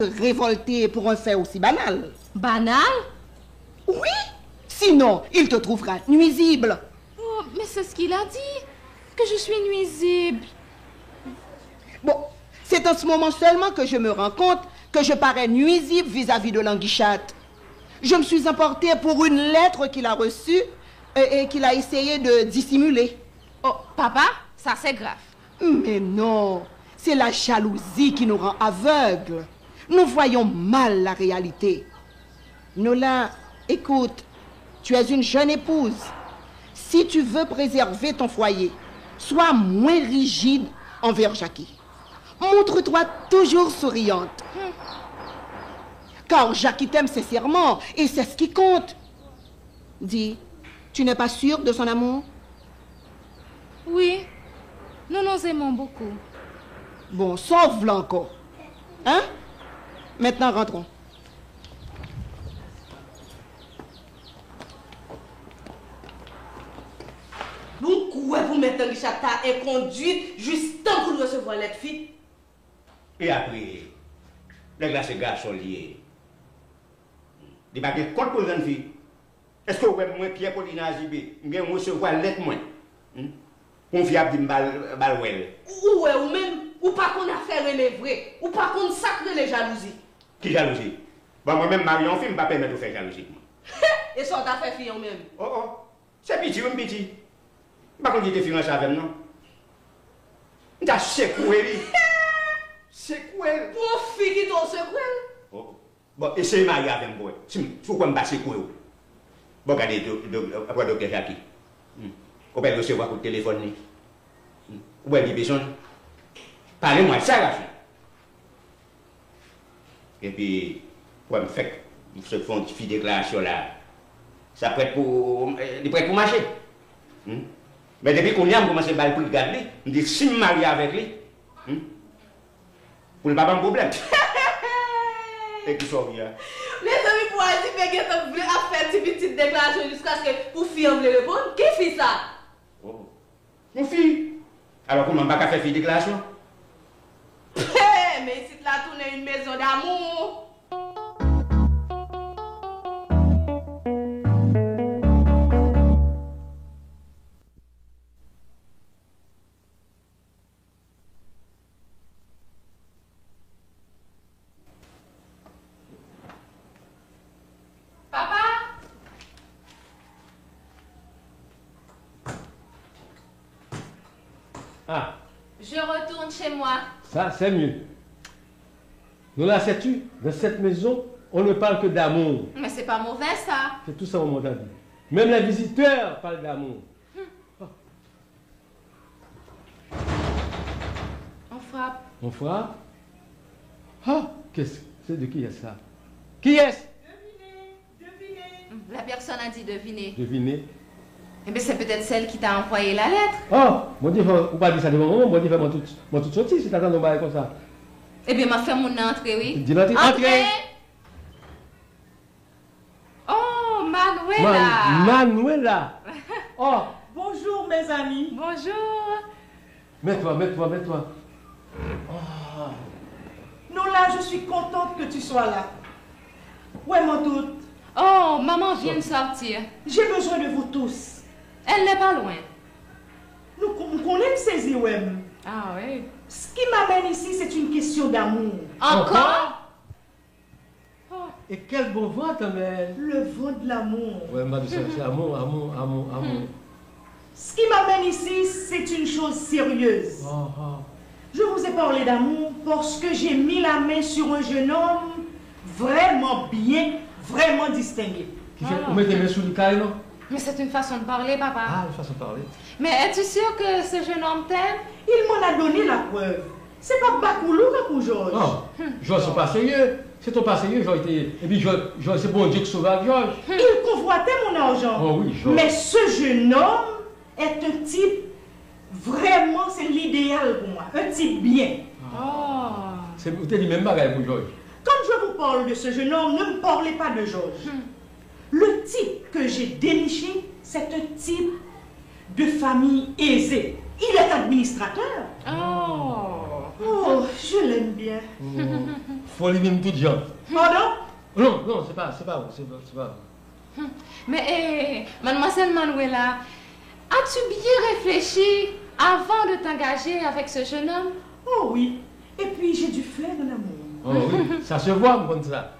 révolter pour un fait aussi banal. Banal? Oui. Sinon, il te trouvera nuisible. Oh, mais c'est ce qu'il a dit, que je suis nuisible. Bon, c'est en ce moment seulement que je me rends compte que je parais nuisible vis-à-vis de l'Anguichat. Je me suis emportée pour une lettre qu'il a reçue et qu'il a essayé de dissimuler. Oh, papa, ça c'est grave. Mais non, c'est la jalousie qui nous rend aveugles. Nous voyons mal la réalité. Nola, écoute, tu es une jeune épouse. Si tu veux préserver ton foyer, sois moins rigide envers Jackie. Montre-toi toujours souriante. Car Jackie t'aime sincèrement et c'est ce qui compte. Dis, tu n'es pas sûre de son amour? Oui, nous nous aimons beaucoup. Bon, sauve-la encore. Hein? Maintenant, rentrons. Pourquoi vous mettez le chata et conduite juste tant pour recevoir cette fille? Et après, les glaces garçons liés. Il va dire contre pour une fille. Est-ce que vous avez moins Pierre Paulina Azibé? Bien, moi, je vois l'être moins. Confiable d'une balle. Ou ou même, ou pas qu'on a fait les vrais, ou pas qu'on sacre les jalousies. Qui jalousie? Bon, moi-même, Marion, je ne peux pas permettre de faire jalousie. Et ça, t'as fait fille même. Oh. C'est petit ou petit? Je ne sais pas si tu es fiancé avec moi. Tu as secoué. Secoué. Pour fille qui t'ont secoué. Oh. Bon, essayez de marier avec moi. Si vous ne pas secouer. Bon, regardez, après le docteur Jackie. Vous pouvez recevoir coup de téléphone. Vous pouvez dire, parlez-moi de ça, la fille. Et puis, pour me faire ce font une petite déclaration là, ça prête pour marcher. Mais depuis qu'on y a commencé à pour garder, je dis si je me marie avec lui, pour ne pas avoir un problème. Et qui sort bien. Les amis pour dire que tu as fait une petite déclaration jusqu'à ce que pour fille me répondre. Qui fait ça? Oh. Mon fille. Alors comment pas faire une déclaration? Mais si tu l'as tourné une maison d'amour. Ah. Je retourne chez moi. Ça, c'est mieux. Nous là, sais-tu, dans cette maison, on ne parle que d'amour. Mais c'est pas mauvais ça. C'est tout ça au monde à vie. Même les visiteurs parlent d'amour. On frappe. On frappe. Ah, qu'est-ce que c'est de qui est ça? Qui est-ce? Devinez. La personne a dit deviner. Devinez. Eh bien, c'est peut-être celle qui t'a envoyé la lettre. Oh, moi, je ne pas dire ça devant moi, moi, je vais tout sortir si tu attends comme ça. Eh bien, ma fait mon entrée, oui. Dis l'entrée. Entrez. Oh, Manuela. Manuela. Oh. Bonjour, mes amis. Bonjour. Mets-toi. Oh. Nola, je suis contente que tu sois là. Ouais, mon tout. Oh, maman vient de sortir. J'ai besoin de vous tous. Elle n'est pas loin. Nous connaissons saisir, ouais. Ah oui. Ce qui m'amène ici, c'est une question d'amour. Encore? Oh. Et quel bon vent, ta mère. Le vent de l'amour. Ouais, c'est amour. Ce qui m'amène ici, c'est une chose sérieuse. Je vous ai parlé d'amour parce que j'ai mis la main sur un jeune homme vraiment bien, vraiment distingué. Vous mettez les mains sous le caille, non? Mais c'est une façon de parler, papa. Ah, une façon de parler. Mais es-tu sûr que ce jeune homme t'aime? Il m'en a donné la preuve. C'est pas Bakoulou pour Georges. Non, Georges, c'est pas sérieux. C'est ton pas sérieux, Georges. Et puis, Georges, c'est bon Dieu qui sauve Georges. Il convoitait mon argent. Oh oui, Georges. Mais ce jeune homme est un type, vraiment, c'est l'idéal pour moi. Un type bien. C'est vous dit même bagaille pour Georges. Quand je vous parle de ce jeune homme, ne me parlez pas de Georges. Le type que j'ai déniché, c'est un type de famille aisée. Il est administrateur. Oh, je l'aime bien. Folie même toute gens. Pardon? Non, non, c'est pas vous. Mais, mademoiselle Manuela, as-tu bien réfléchi avant de t'engager avec ce jeune homme? Oh oui. Et puis j'ai du flair de l'amour. Oh oui, ça se voit comme ça.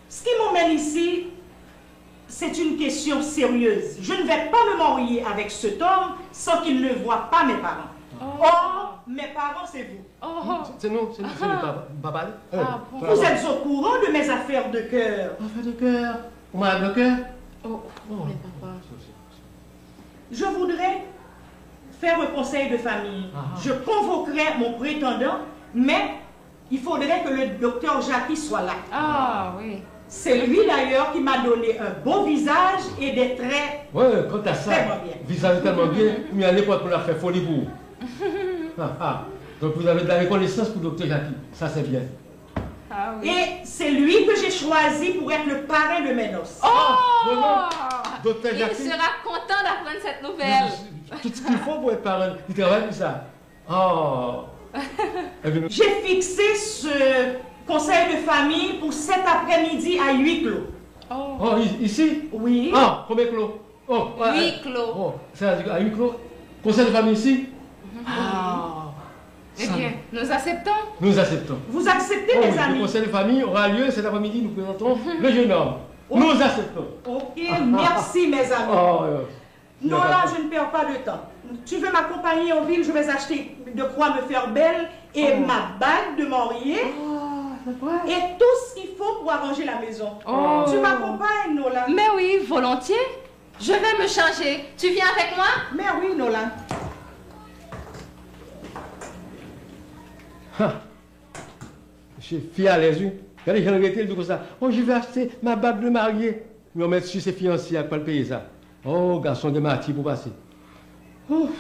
Ce qui m'emmène ici, c'est une question sérieuse. Je ne vais pas me marier avec cet homme sans qu'il ne voie pas mes parents. Or, mes parents, c'est vous. Oh, C'est nous, papa. ah, bon. Vous êtes au courant de mes affaires de cœur. Affaire de cœur. Madame de cœur. Oh, mais papa. Je voudrais faire un conseil de famille. Ah. Je convoquerai mon prétendant, mais il faudrait que le docteur Jackie soit là. Ah, oui. C'est lui d'ailleurs qui m'a donné un beau visage et des traits. Ouais, quant à ça, Tellement bien. visage tellement bien, mais à l'époque, on a fait folie pour vous. Donc vous avez de la reconnaissance pour Dr. Jackie. Ça, c'est bien. Ah, oui. Et c'est lui que j'ai choisi pour être le parrain de mes noces. Oh! Dr. Il Jackie. sera content d'apprendre cette nouvelle. Tout ce qu'il faut pour être parent, il travaille pour ça. Oh. Eh bien, J'ai fixé ce conseil de famille pour cet après-midi à huis clos. Oh. oh, ici? Oui. Ah, combien de clos? Oh, Huis clos. Oh, c'est à huis clos. Conseil de famille ici? Ah. Eh Ça, bien, nous acceptons. nous acceptons. Vous acceptez, Oh, mes oui, le amis? conseil de famille aura lieu cet après-midi. Nous présentons le jeune homme. Nous acceptons. Ok, merci, mes amis. Oh, Non, là, je ne perds pas de temps. Tu veux m'accompagner en ville, je vais acheter de quoi me faire belle et ma bague de mariée et tout ce qu'il faut pour arranger la maison. Oh. Tu m'accompagnes, Nolan? Mais oui, volontiers. Je vais me changer. Tu viens avec moi? Mais oui, Nolan. Je suis fier à l'aise. Regardez, j'ai regretté le tout comme ça. Oh, je vais acheter ma bague de mariée. Mais on met sur ses fiancés à quoi le payer ça? Oh, garçon de martyr pour passer. Ouf.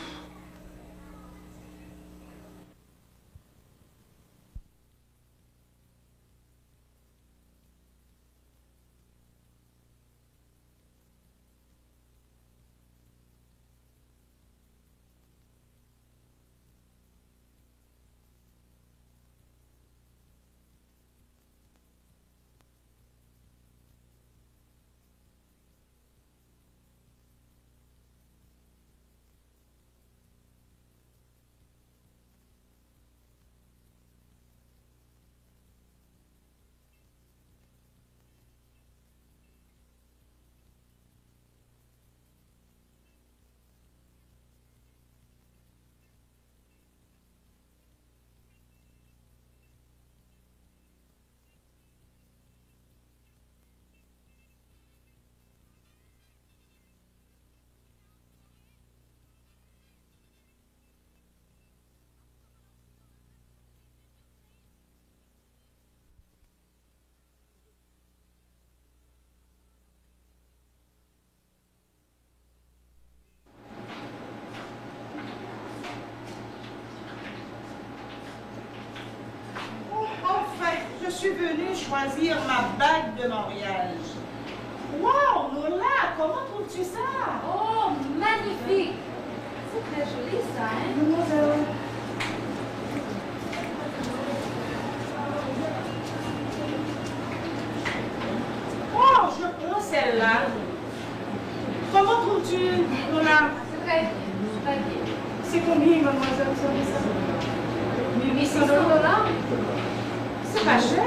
Enfin, je suis venue choisir ma bague de mariage. Wow, Lola, comment trouves-tu ça? Oh, magnifique. C'est très joli ça, hein? Mademoiselle. Oh, je prends celle-là. Comment trouves-tu, Lola? C'est très bien. Très bien. C'est combien, mademoiselle, ça? 1800 $. C'est pas cher.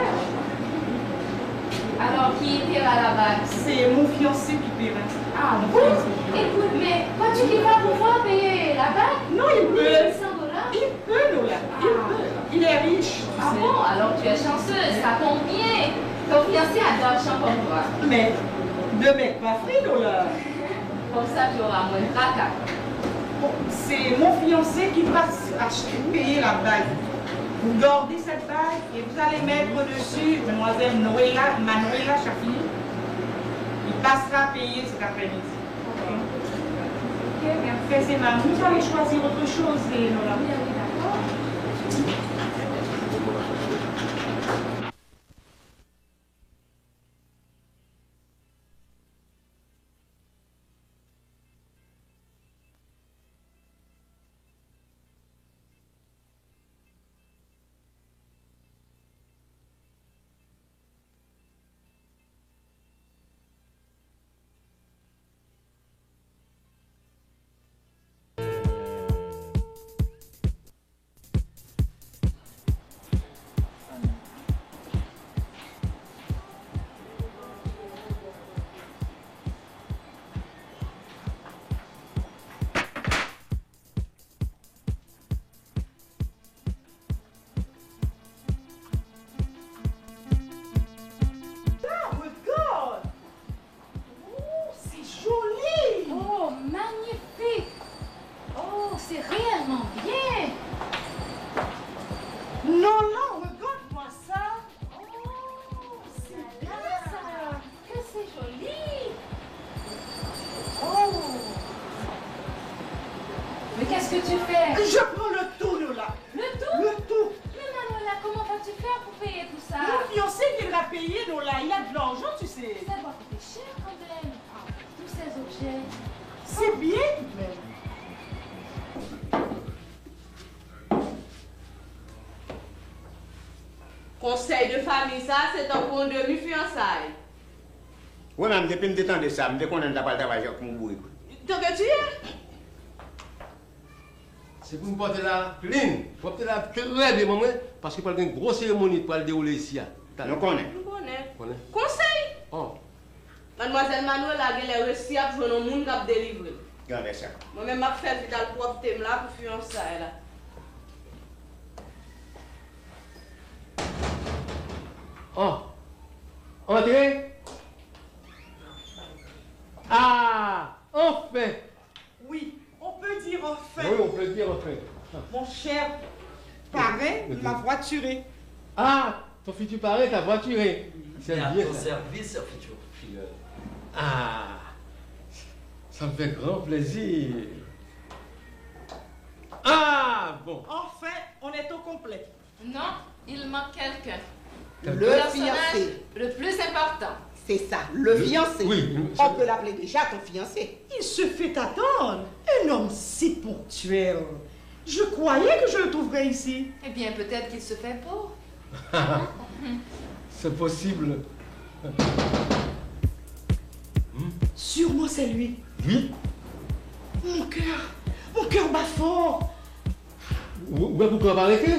Alors, qui paiera la bague? C'est mon fiancé qui paiera. Ah bon? Écoute, mais crois-tu qu'il va pouvoir payer la bague? Non, il peut. 1800 $? Il peut, Lola. Il peut. Il est riche. tu Ah sais. bon? Alors tu es chanceuse. Ça tombe bien. Ton fiancé a de l'argent comme toi. Mais ne mets pas frais, Lola. Comme ça, tu auras moins de tracas. Bon, c'est mon fiancé qui va acheter, payer la bague. Vous gardez cette bague et vous allez mettre dessus Mademoiselle Manuela Chafini. Il passera payer cet après-midi. Ok, bien fait, c'est maman. Vous allez choisir autre chose, Lola. Oui, oui, d'accord. payer, Nola. Il a de l'argent, tu sais. Ça va coûter cher quand même. Tous ces objets. C'est bien tout de même. Conseil de famille, ça, c'est un bon demi-fiançailles. Oui, mais depuis que je me de ça, je qu'on n'a pas travaillé avec mon bourreau. Donc, tu es? C'est pour me porter la clean, pour porter la très bien, maman, parce qu'il y a une grosse cérémonie pour le dérouler ici. Nous connaissons. Nous connaissons. Connais? Conseil? Oh, Mademoiselle Manuel a les récits à jouer dans le monde qui a délivré. Regardez ça. Moi-même, je fais dans le propre thème là pour fiançailles là. oh, entrez. Ah, enfin. Oui, on peut dire enfin. Oui, on peut dire enfin. Mon cher parrain m'a voituré. Ah, ton futur parrain t'a voituré. C'est à bien ton ça. service, futur filleul. Ah, ça me fait grand plaisir. Ah, bon. Enfin, on est au complet. Non, il manque quelqu'un. Le personnage fiancé. le plus important. C'est ça, le fiancé. Oui, On peut l'appeler déjà ton fiancé. Il se fait attendre. Un homme si ponctuel. Je croyais que je le trouverais ici. Eh bien, peut-être qu'il se fait beau. c'est possible. Sûrement c'est lui. Oui. Mon cœur bat fort. Vous pouvez arrêter?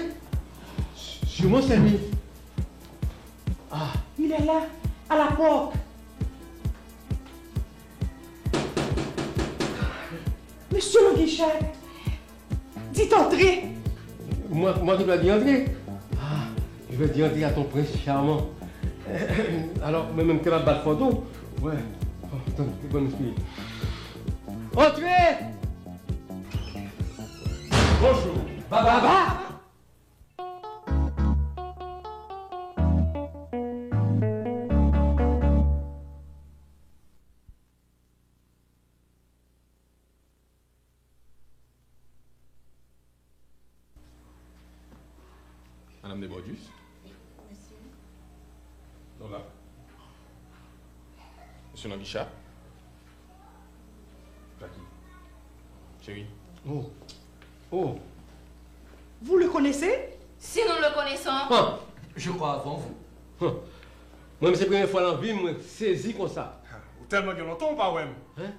Sûrement c'est lui. Ah, Il est là, à la porte. Monsieur le Guichet, dites entrer. moi qui dois dire entrer. Ah, je vais dire entrer à ton prince charmant. Alors, même que va battre photo. Ouais. Oh, attends, bonne fille. Entrez! Bonjour. Baba! Madame de Bordus. Monsieur. Lola. Monsieur Nanguichat. Jackie. Chérie. Oh. Oh. Vous le connaissez? Si nous le connaissons, Ah. Je crois avant vous. Moi, c'est la première fois dans la vie, moi, saisi comme ça. Ou tellement que longtemps, pas ouais. Hein?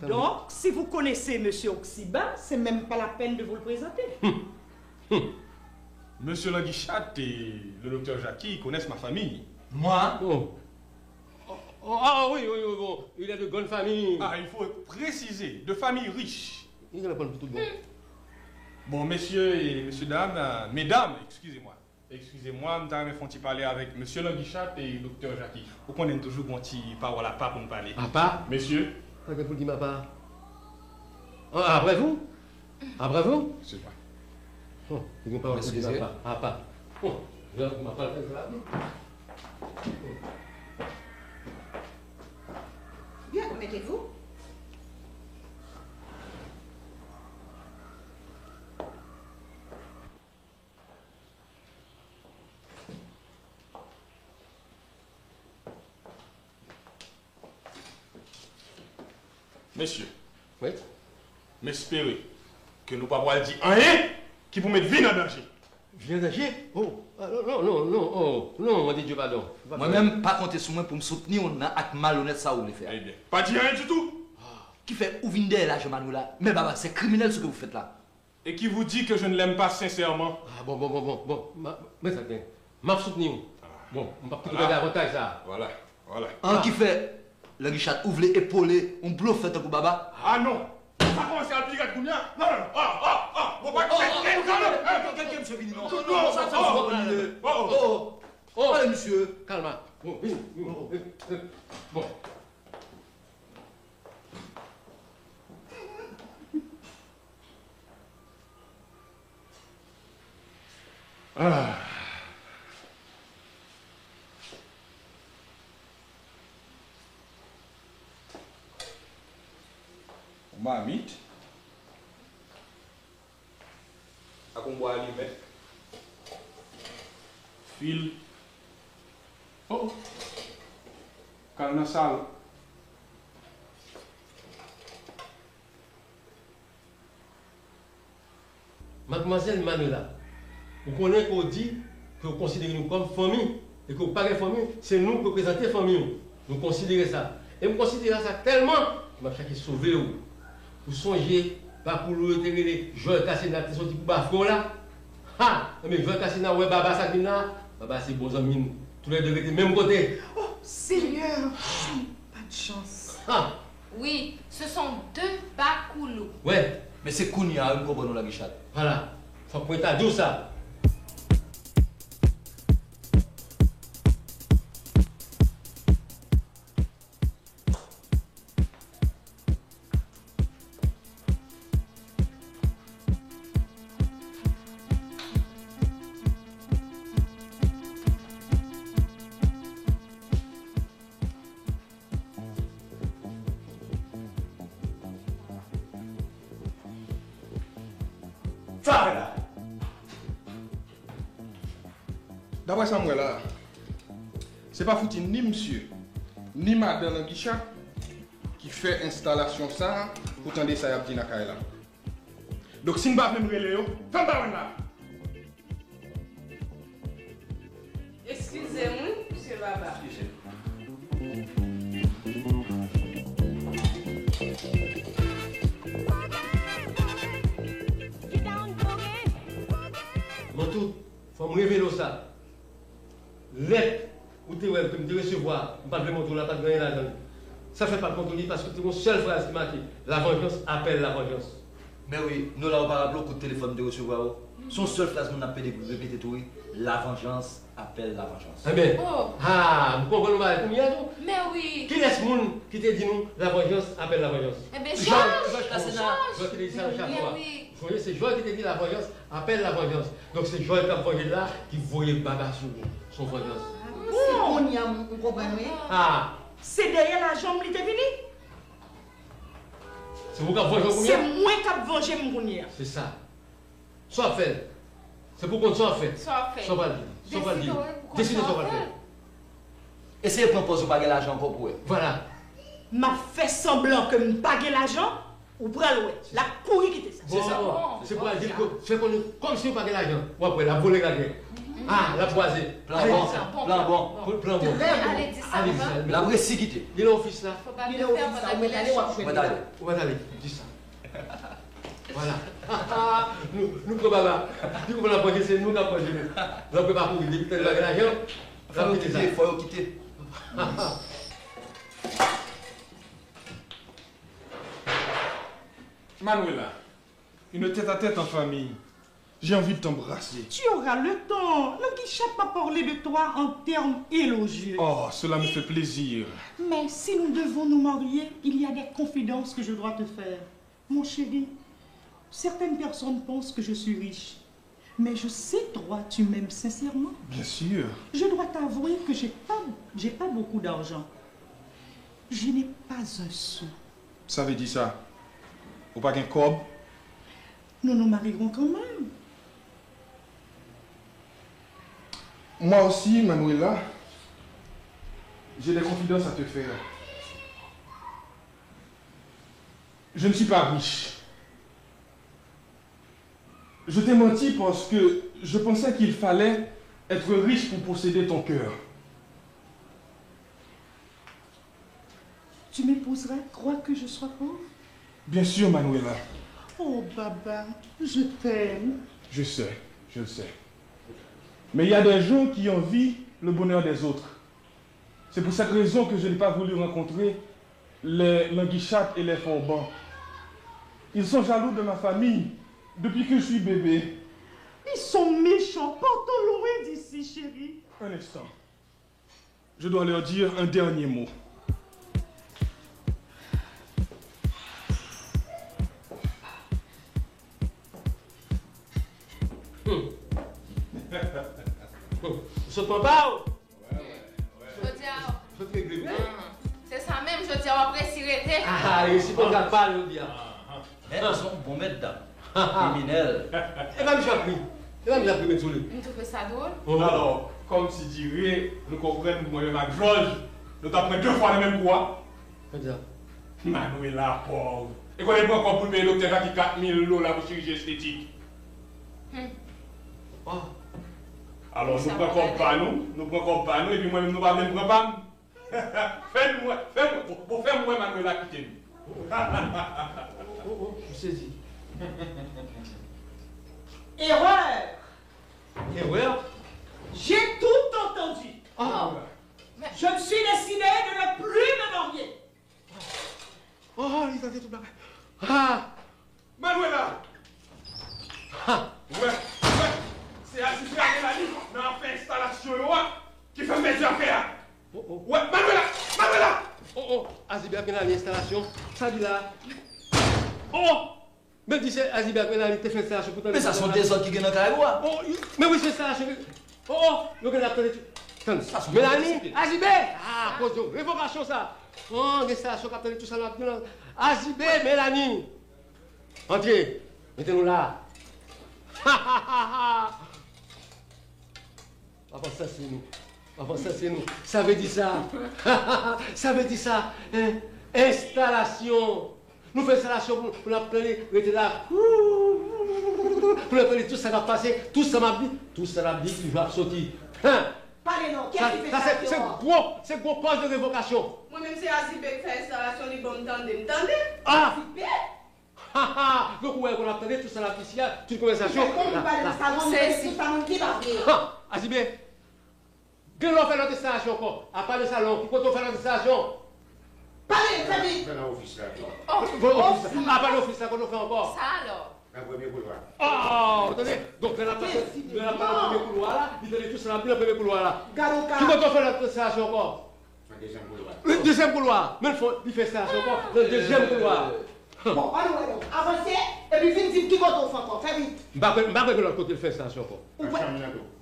Donc, si vous connaissez Monsieur Oxiba, c'est même pas la peine de vous le présenter. Monsieur Languichat et le docteur Jackie connaissent ma famille. Moi, Oh. Ah oui, bon. Il est de bonne famille. Ah, il faut préciser, de famille riche. Il est pour tout le monde. Bon, messieurs et messieurs dames, mesdames, excusez-moi. Excusez-moi, je vais parler avec monsieur Languichat et le docteur Jackie. Vous connaissez toujours mon petit parole à pas pour me parler. Papa? Messieurs, Qu'est-ce que vous dites, ma part? Après vous? Après vous? c'est pas. Oh, ils n'ont pas entendu ma Excusez. part. Ah, pas. Oh, je ma part, c'est la vie. Bien, mettez-vous. Messieurs, Oui? m'espérez que nous ne pouvons pas dire rien qui vous mette vie en danger. Viens d'agir? Oh, ah, non, oh, non, moi, dis Dieu pardon. moi-même, pas compter sur moi pour me soutenir, on a acte malhonnête ça ou le faire. Eh bien, pas dire rien du tout. Qui fait ou vinde là, Jean-Manuel là? Mais baba, c'est criminel ce que vous faites là. Et qui vous dit que je ne l'aime pas sincèrement. Ah, bon. Mais ça vient. M'a soutenu. Bon, on va pas Voilà. davantage ça. Voilà. Un qui fait le Richard ouvre les épaules, on bluffe fait un coup baba. Ah non. Ça commence à appliquer combien? Non. Bon, pas Quelqu'un monsieur Vini, non. Non, Ça, oh, oh, oh, allez monsieur. Calme. Bon, oui. Bon. Mamite. A qu'on boit allumet. Fil Oh. Calme dans la salle. Mademoiselle Manuela, vous connaissez qu'on dit que vous considérez nous comme famille et que vous parlez de famille, c'est nous qui représentons la famille. Nous considérons ça. Et vous considérez ça tellement que je vais sauver vous. Vous songez, pas pour le terrain, Joël Cassina qui sorti pour bafon là. Ha! Mais Joël Cassina, ouais, Baba Sakina, Baba c'est bon ami. Tous les deux étaient même côté. Oh, Seigneur, pas de chance. Ah! Oui, ce sont deux bakoulous. Ouais. Mais c'est Kounia, une comprendre la guichette. Voilà. Faut qu'on t'a dit ça. D'après ça, moi là, c'est pas foutu ni monsieur, ni madame Guichat qui fait installation ça pour tendre ça à Abdina Kaila. Donc si nous ne pouvons pas me relayer, fais pas là. Excusez-moi, monsieur Baba. Mantou, faut me révéler ça. Lettre, où tu es recevoir, pas de mon là, pas de gagner là-dedans. Ça fait pas contrôler parce que c'est une seule phrase qui marque. La vengeance appelle la vengeance. Mais oui, nous là, on va rappeler au coup de téléphone de recevoir. Son seule phrase qu'on appelle de répéter tout, la vengeance appelle la vengeance. Eh bien, Oh. ah, vous comprenez combien tout? Mais oui. Qui est ce monde qui te dit nous, la vengeance appelle la vengeance? Eh bien, Georges, Georges qui te dit ça chaque fois. Oui. Vous voyez, c'est Joël qui te dit la vengeance appelle la vengeance. Donc c'est Joël qui a voyé là, qui voyait Baba sur son vengeance. On y a, vous comprenez? Ah, C'est derrière la jambe qui était venu. c'est vous qui avez vengé C'est combien? moi qui ai vengé mon gounier. C'est ça. Soit fait. C'est pour qu'on soit fait. Soit fait. Soit pas dit. Soit pas dit. Décidez soit pas fait. Essayez de proposer pas l'argent encore pour eux. Voilà. M'a fait semblant que je paguais l'argent ou pour aller. La couille qui était ça. Bon, ça. c'est pour dire que c'est comme si on pagait l'argent. Ou après, la voler la guerre. Ah, la boisée. Plan bon, plan bon. Plan bon. Allez, dis ça. Allez, dis va. ça. La précipité. Il est l'office là. Faut pas Il le est au faire fils, pendant on va aller voir. On va aller. On va aller. Dis ça. Voilà. Nous, comme Baba. Du coup, on a posé, c'est nous qui avons posé. On ne peut pas courir. Depuis que tu as l'argent, on va quitter ça. Il faut quitter. Manuela, une tête à tête en famille. J'ai envie de t'embrasser. Tu auras le temps. Le guichet pas parler de toi en termes élogieux. Oh, cela me fait plaisir. Mais si nous devons nous marier, il y a des confidences que je dois te faire. Mon chéri, certaines personnes pensent que je suis riche. Mais je sais, toi, tu m'aimes sincèrement. Bien sûr. Je dois t'avouer que j'ai pas beaucoup d'argent. Je n'ai pas un sou. Ça veut dire ça. Ou pas qu'un cob. Nous nous marierons quand même. Moi aussi, Manuela, j'ai des confidences à te faire. Je ne suis pas riche. Je t'ai menti parce que je pensais qu'il fallait être riche pour posséder ton cœur. Tu m'épouseras, crois que je sois pauvre? Bien sûr, Manuela. Oh, Baba, je t'aime. Je sais, je le sais. Mais il y a des gens qui envient le bonheur des autres. C'est pour cette raison que je n'ai pas voulu rencontrer les Languichat et les Forbans. Ils sont jaloux de ma famille depuis que je suis bébé. Ils sont méchants. Partons loin d'ici, chérie. Un instant. Je dois leur dire un dernier mot. Je ne prends pas. Je dis, Je te régler. c'est ça même, je dis, on va précirer. Ah, et si on ne regarde pas, je dis. Mais ils sont bons mettre dedans. Criminels. Et même j'ai appris. Et même j'ai appris mes souliers. Tu trouves ça drôle? Alors, comme si dirait, nous comprenons moi-même avec Georges, nous t'avons pris 2 fois le même poids. Manuela, pauvre. Et qu'on est pas encore pour payer le docteur qui 4 000 € là pour chirurgie esthétique. Alors nous prenons comme pas nous, et puis moi-même nous ne pouvons même pas. Fais-moi, Manuela quitter nous. Je saisis. Erreur! Erreur? J'ai tout entendu. Je me suis décidé de ne plus me marier. Oh, il t'a dit tout blague. Ah! Manuela! Ouais. C'est assisté à Mélanie dans l'installation qui fait mes affaires. Ouais, Manuela! Azibert Mélanie, installation. Ça dit là. Mais dis c'est Azibert Mélanie, t'es fait installation pour toi. Mais ça sont des autres qui viennent dans le carré. Mais oui, c'est installation. Le gars a Mélanie, Azibert! Ah, cause de révocation ça. L'installation qui a tout ça là. Azibert, Mélanie. Entrez, mettez-nous là. Avant ça, c'est nous. Ça veut dire ça. Ça veut dire ça. Installation. Nous faisons installation pour l'appeler. Rester là. Pour l'appeler tout ça va passer. Tout ça m'a dit qu'il va sortir. Parlez non, qu'est-ce qui fait ça? C'est gros cause de révocation. Moi-même, c'est Azibé qui fait installation, il va m'entendre. Ah! Donc, ouais, on attendait tout ça là, ici, toute conversation. Azibé, quand on fait notre installation encore, à part le salon, quand on fait notre installation. Parlez, très vite. À part l'office là, qu'on fait encore. Ça alors? Un premier couloir. Oh, attendez, donc on a passé le premier couloir là, il donne tout ça dans le premier couloir là. Qui quand on fait notre installation encore? Un deuxième couloir. Le deuxième couloir, même il fait installation encore, le deuxième couloir. Bon, allons, avancez, et puis venez dire qui va on fait encore, fais vite. Je ne sais pas de l'autre côté, il fait installation encore.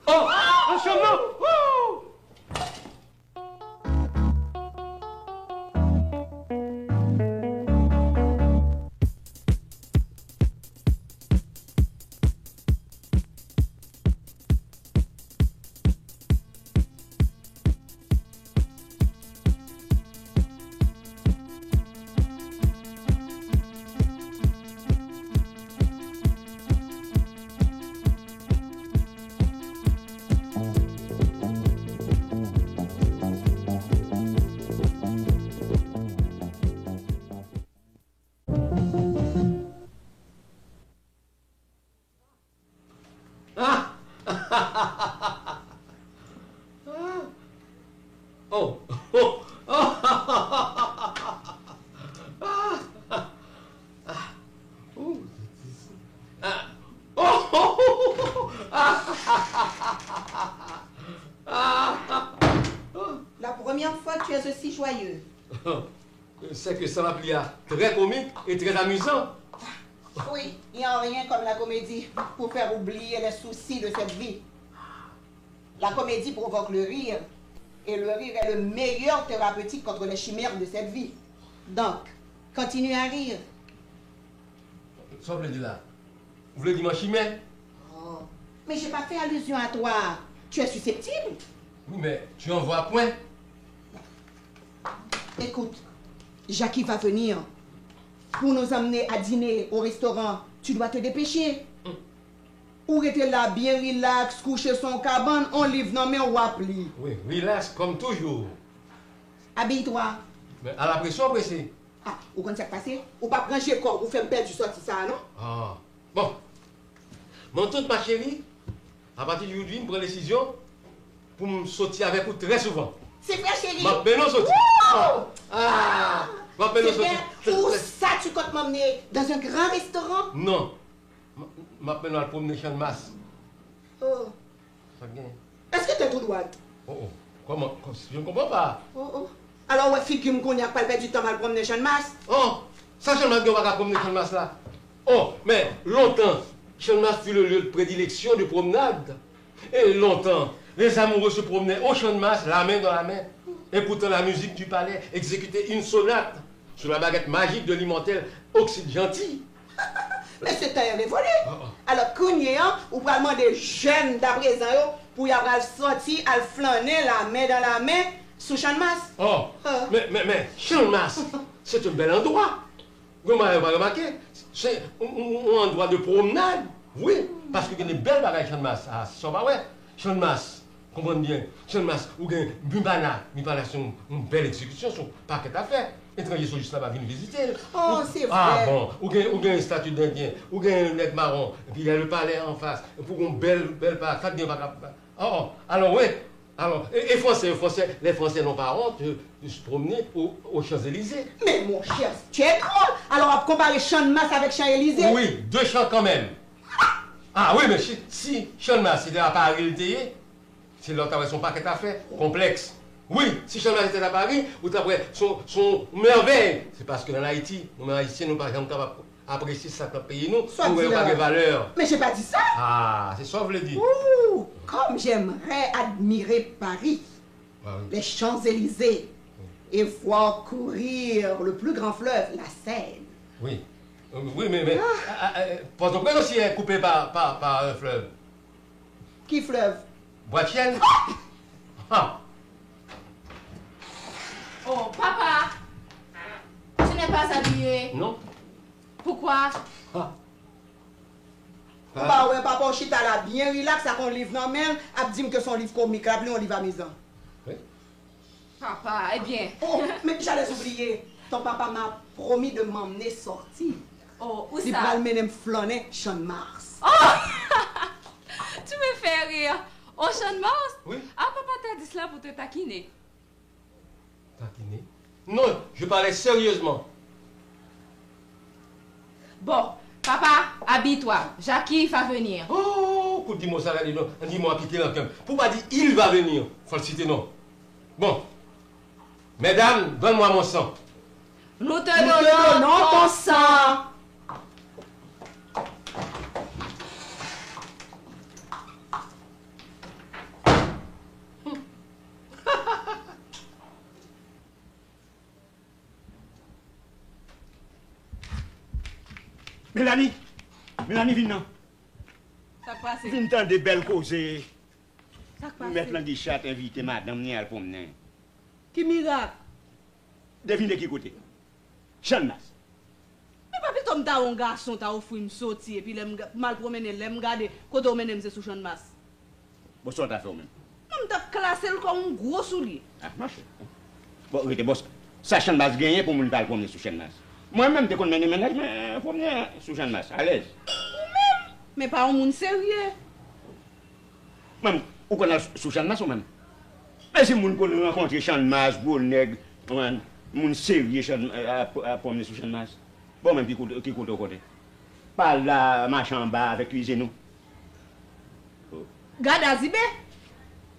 Oh! Un chemin! Oh! La première fois que tu es aussi joyeux. C'est que ça m'a plu très comique et très amusant. Oui, il n'y a rien comme la comédie pour faire oublier les soucis de cette vie. La comédie provoque le rire. Et le rire est le meilleur thérapeutique contre les chimères de cette vie. Donc, continue à rire. Ça veut dire là. Vous voulez dire ma chimère? Oh, mais j'ai pas fait allusion à toi. Tu es susceptible? Oui, mais tu en vois point. Écoute, Jackie va venir. Pour nous emmener à dîner au restaurant, tu dois te dépêcher. Ou rester là, bien relax, coucher son cabane, on livre non mais on appli. Oui, relax comme toujours. Habille-toi. Mais à la pression pressée. Ah, ou quand ça passe, ou pas prendre chez corps, ou faire perdre du sorti ça, non? Ah, bon. Mon toute ma chérie, à partir d'aujourd'hui, je prends la décision pour me sortir avec vous très souvent. C'est vrai, chérie. Ma peine sortir. Ah, ma peine sortir. Où ça tu comptes m'emmener? Dans un grand restaurant? Non. Ma peine à promener champ de masse. Oh. Ça gagne. Est-ce que tu es tout droit? Oh. Comment? Je ne comprends pas. Oh. Alors, ouais, fille qui me connaît pas perdre du temps à promener champ de masse? Oh, ça, je ne vais pas promener champ de masse là. Oh, mais longtemps, champ de masse fut le lieu de prédilection de promenade. Et longtemps, les amoureux se promenaient au champ de masse, la main dans la main, écoutant la musique du palais, exécuter une sonate sur la baguette magique de l'immortel Oxyde Gentil. Mais c'est un révolu. Alors, Kounia, ou vraiment des jeunes d'à présent, pour y avoir sorti, à flâner la main dans la main, sous champ de masse. Oh, mais, champ de masse, c'est un bel endroit. Vous m'avez remarqué, c'est un endroit de promenade. Oui, parce qu'il y a des belles bagages champ de masse. Ah, c'est ça, bah ouais. Champ de masse, comprenez bien. Champ de masse, ou bien, Bumbana, c'est une belle exécution, son paquet à faire. Étrangers sont juste là-bas, venir visiter. Oh, c'est vrai. Ah bon, ou bien une statue d'Indien, ou bien un net marron, et puis il y a le palais en face, pour une belle part, ça bien pas. Oh, alors oui, alors, et les Français n'ont pas honte de se promener aux Champs-Élysées. Mais mon cher, tu es drôle. Alors, on va comparer Champ de Masse avec Champs-Élysées. Oui, deux champs quand même. Ah oui, mais si Champ de Masse était à Paris, c'est l'autre avec son paquet à faire, complexe. Oui, si Champ de Masse était à Paris, ou après son merveille. C'est parce que dans Haïti, nous, Haïtiens, nous, par exemple, apprécier ça que pays nous, nous n'avons pas de valeur. Mais j'ai pas dit ça. Ah, c'est ça que vous voulez dire. Ouh, comme j'aimerais admirer Paris, les Champs-Élysées, et voir courir le plus grand fleuve, la Seine. Oui. Oui, mais Port-au-Prince aussi est coupé par un fleuve. Qui fleuve? Boitienne. Ah. Oh, papa, tu n'es pas habillé. Non. Pourquoi? Ah. Bah ouais, papa, chita là, bien relax, à qu'on livre non même, à dire que son livre comique, là, plus on livre à maison. Oui. Papa, eh bien. Oh, mais j'allais oublier. Ton papa m'a promis de m'emmener sortir. Oh, où Il ça? va le mener flâner Champ de Mars. Oh! Tu me fais rire. Au Champ de Mars? Oui. Ah, papa t'a dit cela pour te taquiner. Taquiner? Non, je parlais sérieusement. Bon, papa, habille-toi. Jackie va venir. Oh, dis-moi ça, dis-moi quitter l'encamp. Pour pas dire il va venir. Faut le citer, non. Bon. Mesdames, donne-moi mon sang. Nous te donnons ton sang. Mélanie, viens non. Ça passe. Viens t'en des belles causées. Ça passe. Mettre dans des chats, inviter madame ni à le promener. Qui miracle. Devine qui côté. Champ de Masse. Mais papi, Tom, t'as un garçon, t'as offert me sortir, et puis mal promener, l'aime garder, quand on mène, c'est sous Champ de Masse. Bon, ça t'a fait même. Non, t'as classé comme un gros soulier. Ah, marche. Bon, oui, boss. Ça, Champ de Masse gagné pour ne pas le promener sous Champ de Masse. Moi-même, dès qu'on mène ménage, mais promener sous Champ de Masse, à l'aise. Mais pas un monde sérieux. Même, ou qu'on a sous Champ de Masse ou même. Mais si moun qu'on rencontre Champ de Masse, gros nègre, moun sérieux à promener sous Champ de Masse. Bon, même qui coûte au côté. Pas là, marchand en bas avec cuisine nous. Garde Azibé.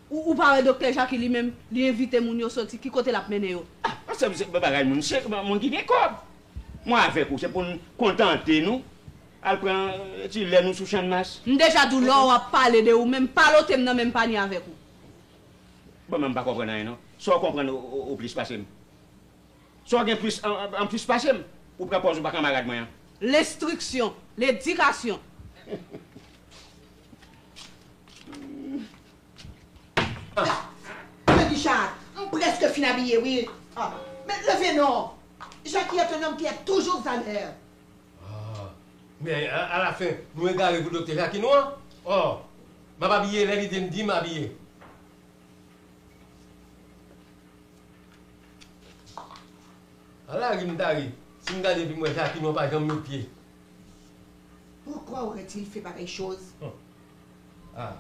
Ou par le docteur Jacques lui-même, lui invite moun yo sorti, qui côté la mené yo. Ah, ça c'est pas pareil, moun c'est moun qui vient comme. Moi avec vous, c'est pour nous contenter nous. Elle prend tu lait nous sous Champ de Masse. Déjà tout l'heure à parler de ou même parler thème dans même panier avec vous. Bon même pas comprendre rien non. Soit comprendre au plus passé. Soit gain plus en plus passé ou propose pas camarade moi. L'instruction, l'éducation. Me dit Charles, presque fin habillé, oui. Ah, mais levez non. Jackie est un homme qui est toujours à l'heure. Ah, mais à la fin, nous regardons pour le docteur Jackie Noir. Oh, m'a pas habillé, l'idée me dit m'habiller. Alors, Gimdari, si je regarde moi Jackie Noir, pas jamais mes pieds. Pourquoi aurait-il fait pareille chose? Ah.